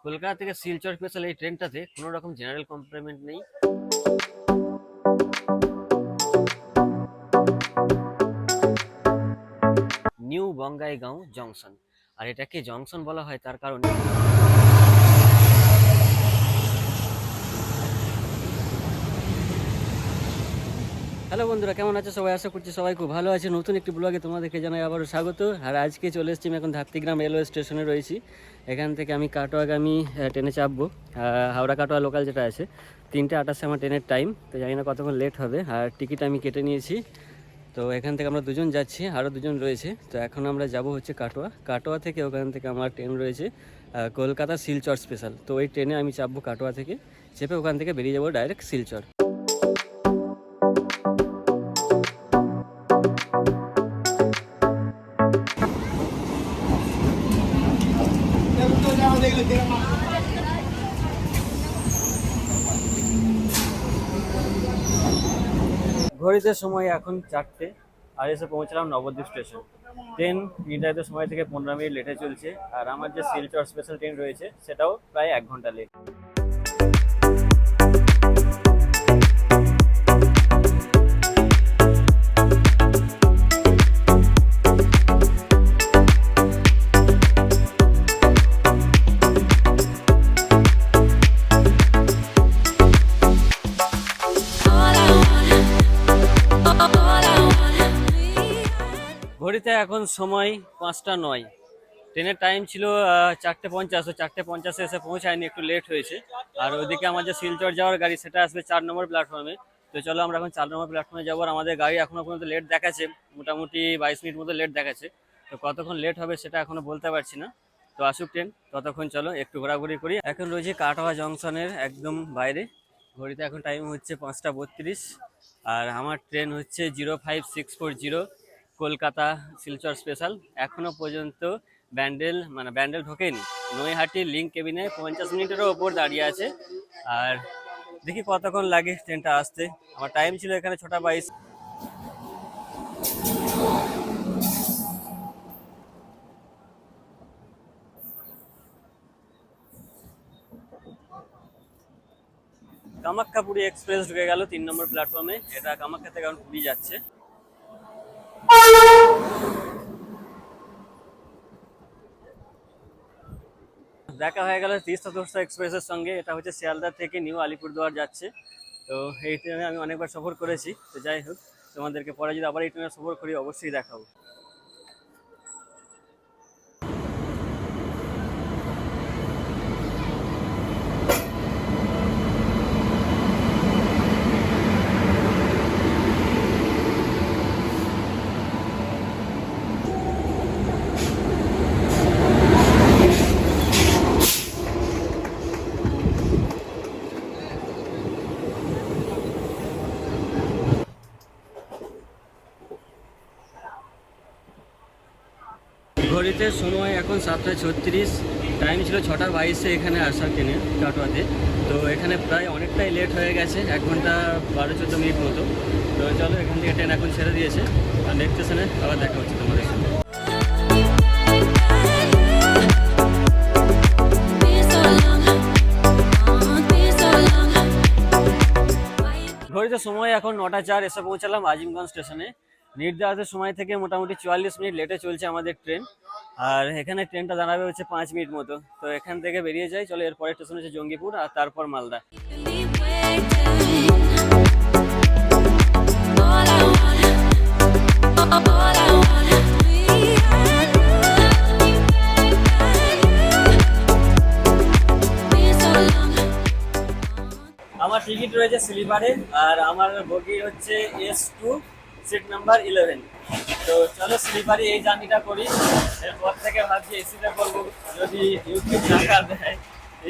কলকাতা থেকে শিলচর স্পেশাল এই ট্রেনটাতে কোনো রকম জেনারেল কম্পার্টমেন্ট নেই। নিউ বঙ্গাইগাঁও জংশন, আর এটাকে জংশন বলা হয় তার কারণ হ্যালো বন্ধুরা, কেমন আছে সবাই? আশা করছি সবাই খুব ভালো আছে। নতুন একটি ব্লগে তোমাদেরকে জানাই আবারও স্বাগত। আর আজকে চলে এসেছি, আমি এখন ধাত্রীগ্রাম রেলওয়ে স্টেশনে রয়েছি। এখান থেকে আমি কাটোয়াগামী ট্রেনে চাপবো, হাওড়া কাটোয়া লোকাল যেটা আছে। 3:28 আমার ট্রেনের টাইম, তো জানি না কতক্ষণ লেট হবে। আর টিকিট আমি কেটে নিয়েছি। তো এখান থেকে আমরা দুজন যাচ্ছি, আরও দুজন রয়েছে। তো এখন আমরা যাব হচ্ছে কাটোয়া থেকে ওখান থেকে আমার ট্রেন রয়েছে কলকাতা শিলচর স্পেশাল। তো ওই ট্রেনে আমি চাপবো কাটোয়া থেকে, চেপে ওখান থেকে বেরিয়ে যাবো ডাইরেক্ট শিলচর। ঘড়িতে সময় এখন 4টে, আর এসে পৌঁছলাম নবদ্বীপ স্টেশন। ট্রেন নির্ধারিত সময় থেকে 15 মিনিট লেটে চলছে, আর আমার যে শিলচর স্পেশাল ট্রেন রয়েছে সেটাও প্রায় 1 ঘন্টা লেট। ঘড়িতে এখন সময় 5:09। ট্রেনের টাইম ছিল 4:50, 4:50 এসে পৌঁছায়নি, একটু লেট হয়েছে। আর ওইদিকে আমার যে শিলচর যাওয়ার গাড়ি সেটা আসবে 4 নম্বর প্ল্যাটফর্মে। তো চলো আমরা এখন 4 নম্বর প্ল্যাটফর্মে যাবো। আর আমাদের গাড়ি এখনো পর্যন্ত লেট দেখাচ্ছে, মোটামুটি 22 মিনিট মতো লেট দেখাচ্ছে। তো কতক্ষণ লেট হবে সেটা এখনো বলতে পারছি না। তো আসুক ট্রেন, ততক্ষণ চলো একটু ঘোরাঘুরি করি। এখন রয়েছে কাটোয়া জংশনের একদম বাইরে। ঘড়িতে এখন টাইম হচ্ছে 5:32, আর আমার ট্রেন হচ্ছে 05640 কলকাতা শিলচর স্পেশাল। এখনো পর্যন্ত ব্যান্ডেল ঢোকেনি। নৈহাটি লিঙ্ক কেবিনে 50 মিনিটেরও ওপর দাঁড়িয়ে আছে। আর দেখি কতক্ষণ লাগে ট্রেনটা আসতে। আমার টাইম ছিল এখানে 6:22। কামাখ্যাপুরী এক্সপ্রেস ঢুকে গেল 3 নম্বর প্ল্যাটফর্মে। এটা কামাখ্যা থেকে এখন পুরী যাচ্ছে। দেখা হয়ে গেল তিস্তা তোর্ষা এক্সপ্রেসের সঙ্গে। এটা হচ্ছে শিয়ালদা থেকে নিউ আলিপুরদুয়ার যাচ্ছে। তো এই ট্রেনে আমি অনেকবার সফর করেছি। তো যাই হোক, তোমাদেরকে পরে যদি আবার এই ট্রেনে সফর করি অবশ্যই দেখাবো। ঘড়িতে সময় এখন 7:36। টাইম ছিল 6:22 এখানে আসার ট্রেনে কাটোয়াতে। তো এখানে প্রায় অনেকটাই লেট হয়ে গেছে, 1 ঘন্টা 12-14 মিনিট মতো। তো চলো, এখান থেকে ট্রেন এখন ছেড়ে দিয়েছে। আর নেক্সট স্টেশনে আবার দেখা হচ্ছে তোমাদের সঙ্গে। ঘড়িতে সময় এখন 9:04, এসে পৌঁছালাম আজিমগঞ্জ স্টেশনে। নির্ধারিত সময় থেকে মোটামুটি 44 মিনিট লেটে চলছে আমাদের ট্রেন। আর এখানে ট্রেনটা দাঁড়াবে হচ্ছে 5 মিনিট মতো। তো এখান থেকে বেরিয়ে যাই, চলো। এরপরের স্টেশন হচ্ছে জঙ্গিপুর, আর তারপর মালদা। আমার টিকিট রয়েছে স্লিপারে, আর আমার বগি হচ্ছে S2, সিট নাম্বার 11। তো চলো স্লিপারে এই জার্নিটা করি। এরপর থেকে ভাবছি এসিতে করবো, যদি ইউটিউব টাকা দেয়।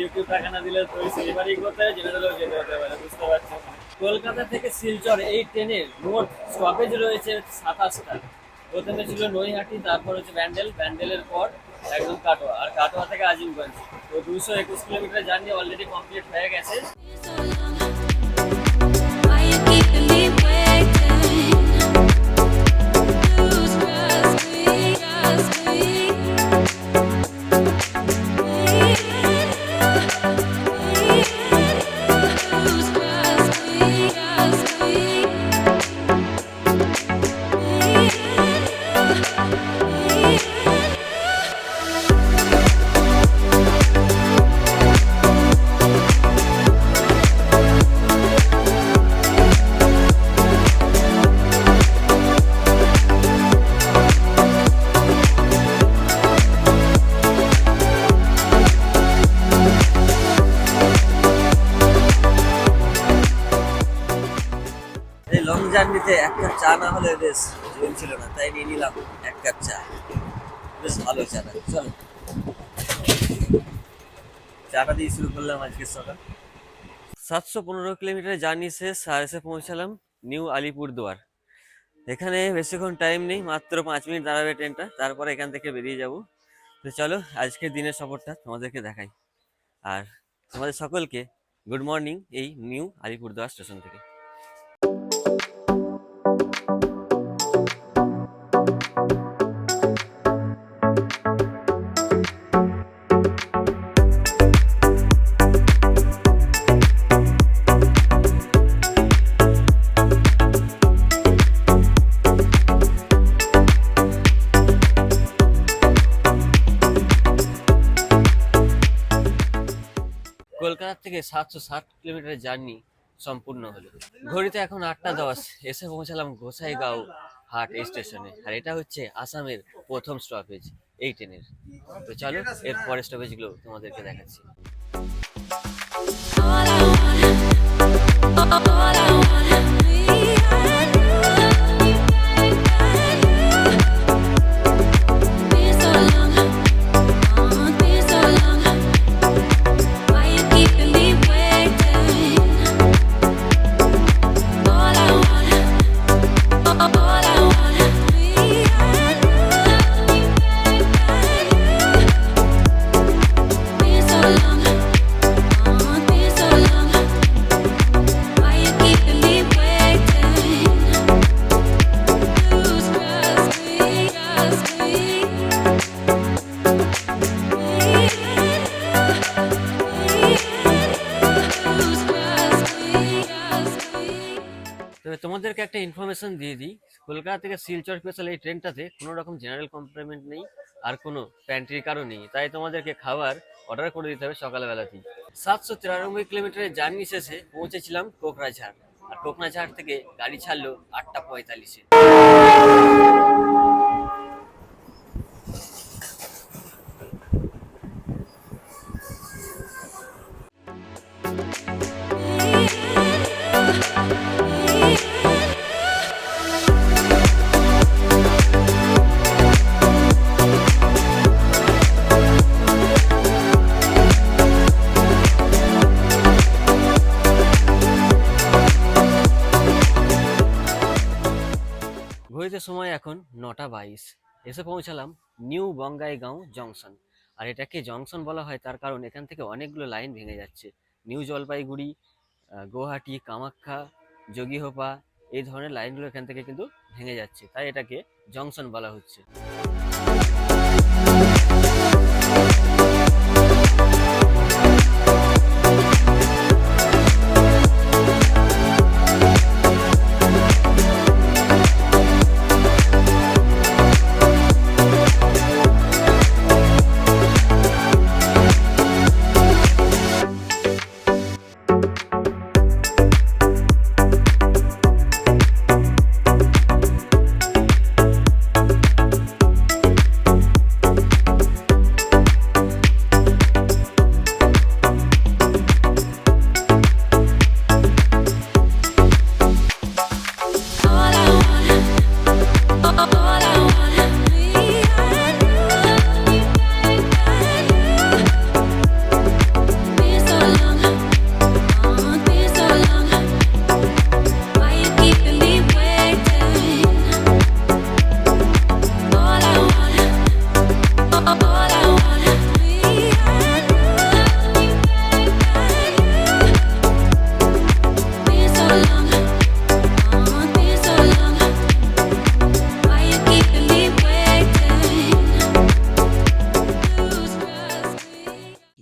ইউটিউব টাকা না দিলে তো স্লিপারই করতে হয়, জেনারেলেও যেতে হতে পারে, বুঝতে পারছো। কলকাতা থেকে শিলচর এই ট্রেনের মোট স্টপেজ রয়েছে 27টা। প্রথমে ছিল নৈহাটি, তারপর হচ্ছে ব্যান্ডেলের পর একদম কাটোয়া, আর কাটোয়া থেকে আজিমগঞ্জ। তো 221 কিলোমিটার জার্নি অলরেডি কমপ্লিট হয়ে গেছে। জার্নিতে এক কাপ চা না হলে বেশ চলছিল না, তাই নিয়ে নিলাম এক কাপ চা। বেশ ভালো চাটা। চলো চাটা দিয়ে শুরু করলাম আজকের সকাল। 715 কিলোমিটার জার্নি শেষ, আর এসে পৌঁছালাম নিউ আলিপুরদুয়ার। এখানে বেশিক্ষণ টাইম নেই, মাত্র 5 মিনিট দাঁড়াবে ট্রেনটা, তারপরে এখান থেকে বেরিয়ে যাব। তো চলো আজকের দিনের সফরটা তোমাদেরকে দেখাই। আর তোমাদের সকলকে গুড মর্নিং এই নিউ আলিপুরদুয়ার স্টেশন থেকে। কলকাতা থেকে 760 কিলোমিটারের জার্নি সম্পূর্ণ হলো। ঘড়িতে এখন 8টা 10। এসে পৌঁছালাম গোসাইগাঁও হাট স্টেশনে, আর এটা হচ্ছে আসামের প্রথম স্টপেজ এই ট্রেনের। তো চলো এর পরের স্টপেজগুলো তোমাদেরকে দেখাচ্ছি। তবে তোমাদেরকে একটা ইনফরমেশন দিয়ে দিই, কলকাতা থেকে শিলচর স্পেশাল এই ট্রেনটাতে কোনো রকম জেনারেল কম্পার্টমেন্ট নেই, আর কোনো প্যান্ট্রি কারও নেই, তাই তোমাদেরকে খাবার অর্ডার করে দিতে হবে সকালবেলাতেই। 793 কিলোমিটারের জার্নি শেষে পৌঁছেছিলাম কোকরাঝাড়, আর কোকরাঝাড় থেকে গাড়ি ছাড়লো 8টা 45-এ। ঘড়িতে সময় এখন 9টা 22। এসে পৌঁছালাম নিউ বঙ্গাইগাঁও জংশন। আর এটাকে জংশন বলা হয় তার কারণ এখান থেকে অনেকগুলো লাইন ভেঙে যাচ্ছে। নিউ জলপাইগুড়ি, গুয়াহাটি, কামাখ্যা, যোগীহোপা, এই ধরনের লাইনগুলো এখান থেকে কিন্তু ভেঙে যাচ্ছে, তাই এটাকে জংশন বলা হচ্ছে।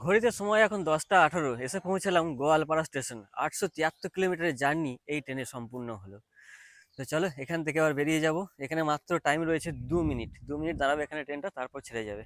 ঘড়িতে সময় এখন 10টা 18। এসে পৌঁছালাম গোয়ালপাড়া স্টেশন। 873 কিলোমিটারের জার্নি এই ট্রেনে সম্পূর্ণ হলো। তো চলো এখান থেকে আবার বেরিয়ে যাব। এখানে মাত্র টাইম রয়েছে 2 মিনিট। 2 মিনিট দাঁড়াবে এখানে ট্রেনটা, তারপর ছেড়ে যাবে।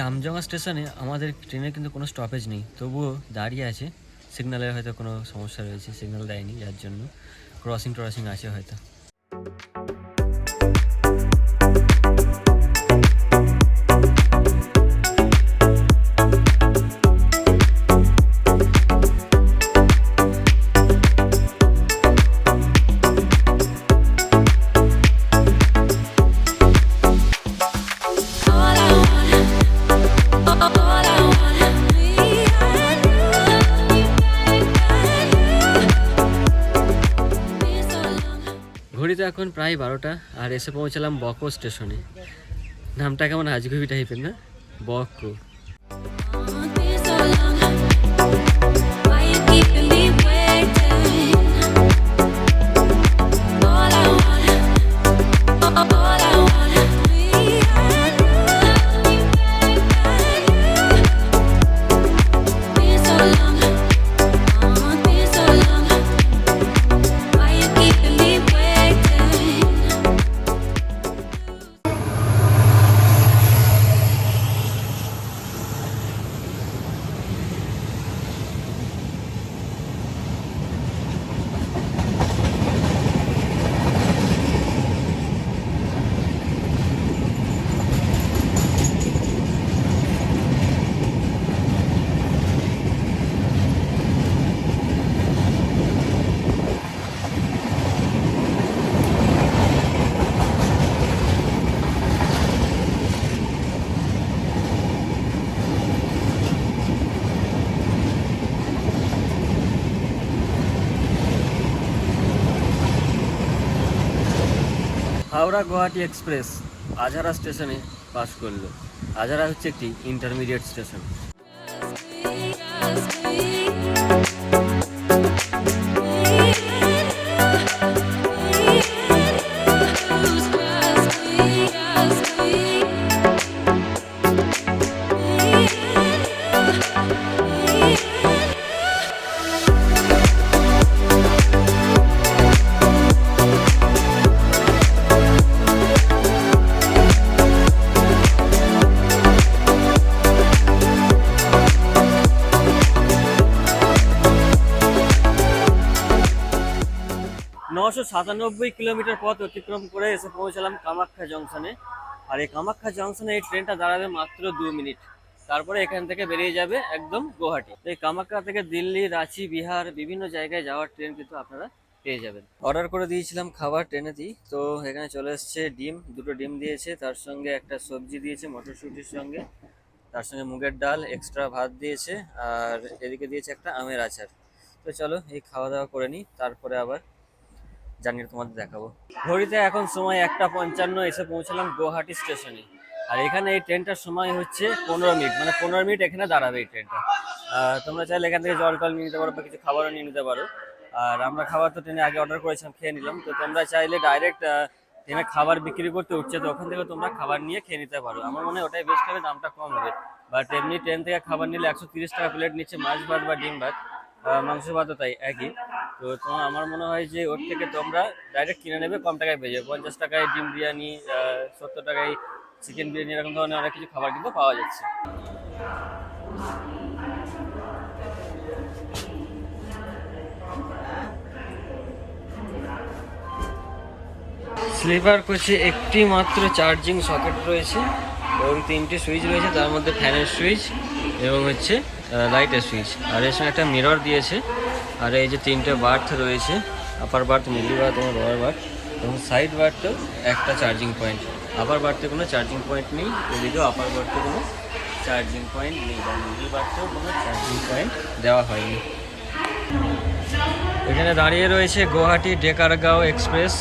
আমজোঙা স্টেশনে আমাদের ট্রেনের কিন্তু কোনো স্টপেজ নেই, তবুও দাঁড়িয়ে আছে। সিগন্যালের হয়তো কোনো সমস্যা রয়েছে, সিগন্যাল দেয়নি, যার জন্য ক্রসিং ট্রসিং আছে হয়তো। ঘড়িতে এখন প্রায় 12টা, আর এসে পৌঁছালাম বকো স্টেশনে। নামটা কেমন আজগুবি টাইপের না, বকো। হাওড়া গুয়াহাটি এক্সপ্রেস আজারা স্টেশনে পাস করলো। আজারা হচ্ছে একটি ইন্টারমিডিয়েট স্টেশন। নশো 97 কিলোমিটার পথ অতিক্রম করে এসে পৌঁছালাম কামাখ্যা জংশনে। আর এই কামাখ্যা জংশনে এই ট্রেনটা দাঁড়াবে মাত্র 2 মিনিট, তারপরে এখান থেকে বেরিয়ে যাবে একদম গুয়াহাটি। এই কামাখ্যা থেকে দিল্লি, রাঁচি, বিহার বিভিন্ন জায়গায় যাওয়ার ট্রেন কিন্তু আপনারা পেয়ে যাবেন। অর্ডার করে দিয়েছিলাম খাবার ট্রেনেতেই, তো এখানে চলে এসছে ডিম, 2টো ডিম দিয়েছে, তার সঙ্গে একটা সবজি দিয়েছে মটরশুঁটির সঙ্গে, তার সঙ্গে মুগের ডাল, এক্সট্রা ভাত দিয়েছে, আর এদিকে দিয়েছে একটা আমের আচার। তো চলো এই খাওয়া দাওয়া করে নিই, তারপরে আবার জানিয়ে তোমাদের দেখাবো। ঘড়িতে এখন সময় 1:55, এসে পৌঁছালাম গুয়াহাটি স্টেশনে। আর এখানে এই ট্রেনটার সময় হচ্ছে 15 মিনিট, মানে 15 মিনিট এখানে দাঁড়াবে এই ট্রেনটা। তোমরা চাইলে এখান থেকে জল টল নিয়ে নিতে পারো বা কিছু খাবারও নিয়ে নিতে পারো। আর আমরা খাবার তো ট্রেনে আগে অর্ডার করেছিলাম, খেয়ে নিলাম। তো তোমরা চাইলে ডাইরেক্ট ট্রেনে খাবার বিক্রি করতে উঠছে, তো ওখান থেকে তোমরা খাবার নিয়ে খেয়ে নিতে পারো। আমার মনে হয় ওটাই বেস্ট হবে, দামটা কম হবে। বাট এমনি ট্রেন থেকে খাবার নিলে 130 টাকা প্লেট নিচ্ছে, মাছ ভাত বা ডিম ভাত, মাংস ভাতও তাই একই। তো তোমার আমার মনে হয় যে ওর থেকে তোমরা ডাইরেক্ট কিনে নেবে, কম টাকায় পেয়ে যাবে। 50 টাকায় ডিম বিরিয়ানি, 70 টাকায় চিকেন বিরিয়ানি, এরকম ধরনের অনেক কিছু খাবার কিন্তু পাওয়া যাচ্ছে। স্লিপার কোচে একটি মাত্র চার্জিং সকেট রয়েছে এবং 3টি সুইচ রয়েছে, তার মধ্যে ফ্যানের সুইচ এবং হচ্ছে লাইটের সুইচ। আর এর সঙ্গে একটা মিরর দিয়েছে। আর এই যে 3টে বার্থ রয়েছে, আপার বার্থ, মিডল বার্থ এবং লোয়ার বার্থ, এবং সাইড বার্থেও একটা চার্জিং পয়েন্ট। আপার বার্থে কোনো চার্জিং পয়েন্ট নেই, এদিকেও আপার বার্থে কোনো চার্জিং পয়েন্ট নেই, বা মিডল বার্থেও কোনো চার্জিং পয়েন্ট দেওয়া হয়নি। এখানে দাঁড়িয়ে রয়েছে গুয়াহাটি ডেকারগাঁও এক্সপ্রেস।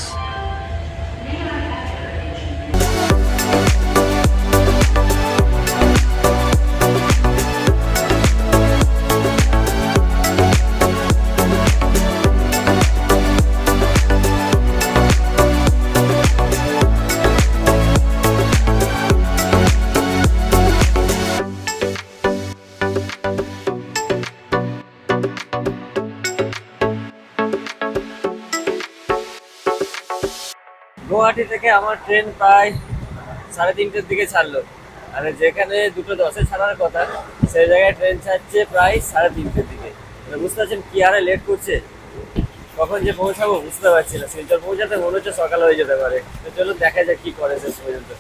গুয়াহাটি থেকে আমার ট্রেন প্রায় 3:30-এর দিকে ছাড়লো। আর যেখানে 2:10-এ ছাড়ার কথা সেই জায়গায় ট্রেন ছাড়ছে প্রায় 3:30-এর দিকে। মানে বুঝতে পারছেন কি হারে লেট করছে। কখন যে পৌঁছাবো বুঝতে পারছি না। শিলচর পৌঁছাতে মনে হচ্ছে সকাল হয়ে যেতে পারে। তো চলুন দেখা যাক কি করে শেষ পর্যন্ত।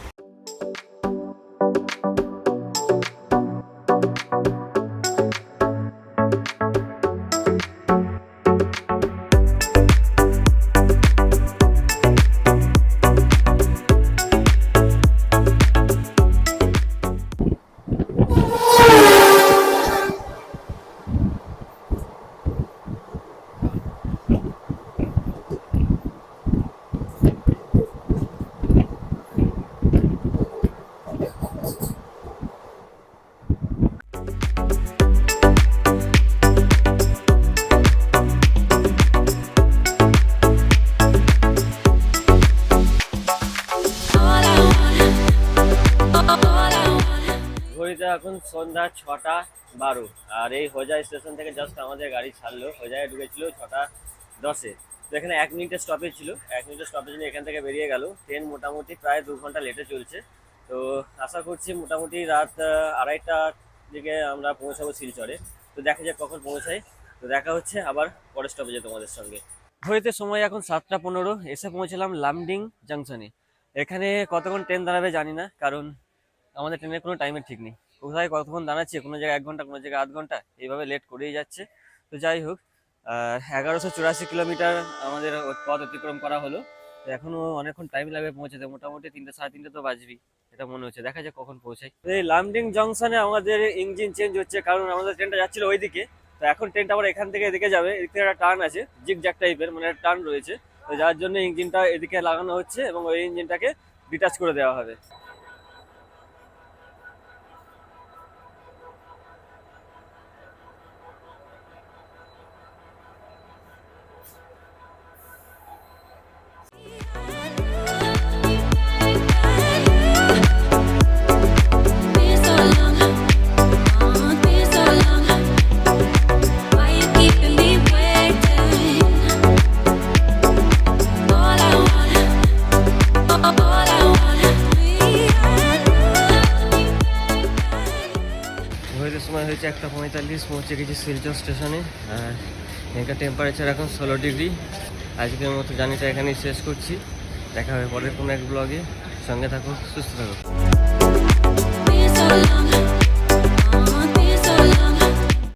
ঘড়িতে এখন সন্ধ্যা 6:12, আর এই হোজাই স্টেশন থেকে জাস্ট আমাদের গাড়ি ছাড়লো। হোজায় ঢুকেছিল 6:10-এ। তো এখানে 1 মিনিটের স্টপেজ ছিল, 1 মিনিটের স্টপেজ নিয়ে এখান থেকে বেরিয়ে গেল। ট্রেন মোটামুটি প্রায় 2 ঘন্টা লেটে চলছে। তো আশা করছি মোটামুটি রাত 2:30টার দিকে আমরা পৌঁছাবো শিলচরে। তো দেখা যাক কখন পৌঁছাই। তো দেখা হচ্ছে আবার পরের স্টপেজে তোমাদের সঙ্গে। ঘড়িতে সময় এখন 7:15, এসে পৌঁছলাম লামডিং জাংশনে। এখানে কতক্ষণ ট্রেন দাঁড়াবে জানি না, কারণ আমাদের ট্রেনের কোনো টাইমের ঠিক নেই। কোথায় কতক্ষণ দাঁড়াচ্ছে, কোনো জায়গায় 1 ঘন্টা, কোনো জায়গায় 8 ঘন্টা, এইভাবে লেট করেই যাচ্ছে। তো যাই হোক, 1184 কিলোমিটার আমাদের পথ অতিক্রম করা হলো। তো এখনো অনেকক্ষণ টাইম লাগবে পৌঁছাতে, মোটামুটি 3টে, 3:30 তো বাজবি, এটা মনে হচ্ছে। দেখা যাক কখন পৌঁছাই। এই লামডিং জংশনে আমাদের ইঞ্জিন চেঞ্জ হচ্ছে, কারণ আমাদের ট্রেনটা যাচ্ছিল ওইদিকে। তো এখন ট্রেনটা আবার এখান থেকে এদিকে যাবে। এদিক থেকে একটা টার্ন আছে, জিগজ্যাগ টাইপের, মানে একটা টার্ন রয়েছে। তো যার জন্য ইঞ্জিনটা এদিকে লাগানো হচ্ছে এবং ওই ইঞ্জিনটাকে ডিটাচ করে দেওয়া হবে। ঘড়িতে সময় হয়েছে 1:45, পৌঁছে গেছি শিলচর স্টেশনে। আর এখানকার টেম্পারেচার এখন 16 ডিগ্রি। আজকের মতো জার্নিটা এখানেই শেষ করছি। দেখা হবে পরের কোনো এক ব্লগে। সঙ্গে থাকো, সুস্থ থাকো।